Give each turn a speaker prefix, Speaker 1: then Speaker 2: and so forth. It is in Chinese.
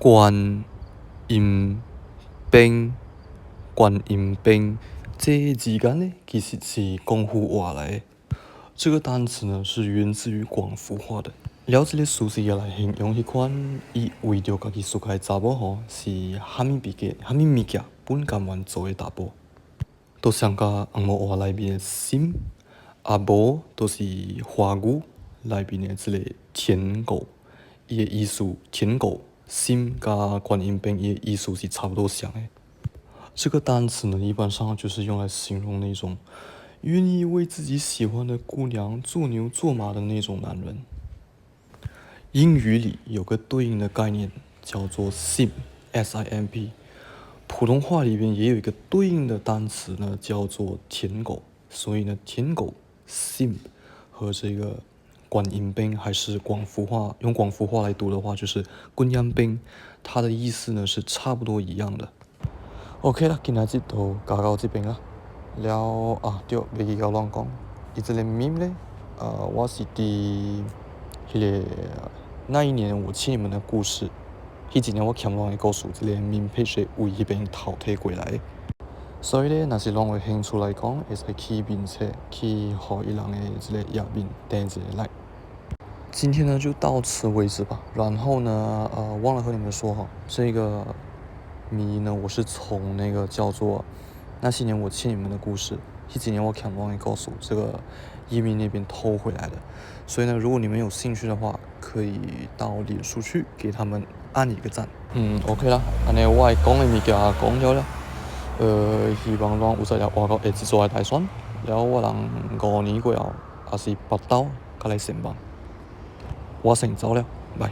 Speaker 1: 观音兵，观音兵，这字眼呢，其实是广府话来的。这个单词呢，是源自于广府话的。了这个数字也来形容迄款伊为着家己喜欢的查某吼，是虾米物件本甘愿做的查甫，都像甲红毛话内面的心，啊无就是华语内面的这个舔狗，伊的意思舔狗心甲观音兵伊的意思是差不多像的。这个单词呢，一般上就是用来形容那种愿意为自己喜欢的姑娘做牛做马的那种男人。英语里有个对应的概念叫做 simp，S-I-M-P。普通话里边也有一个对应的单词呢，叫做舔狗。所以呢，舔狗 simp 和这个观音兵还是广府话，用广府话来读的话就是观音兵，它的意思呢是差不多一样的。OK 啦，今日就教到这边啦。了啊，对，袂记甲乱讲。伊这个 meme 呢，我是伫迄个那一年我欠你们的故事，迄一年我欠人的故事，这个 meme page 为迄边淘汰过来。所以呢，若是拢有兴趣来讲，会使去面册去互伊人的这个页面点一个 like。今天呢就到此为止吧。然后呢，忘了和你们说哈，这个谜呢，我是从那个叫做那些年我欠你们的故事，迄几年我欠人的故事这个页面那边偷回来的。所以呢，如果你们有兴趣的话，可以到脸书去给他们按一个赞。OK 啦，安尼我讲的物件讲了了。希望咱有在了活到下一座的大选，了我人5年过后，也是8斗，甲来上榜。我先走了，拜。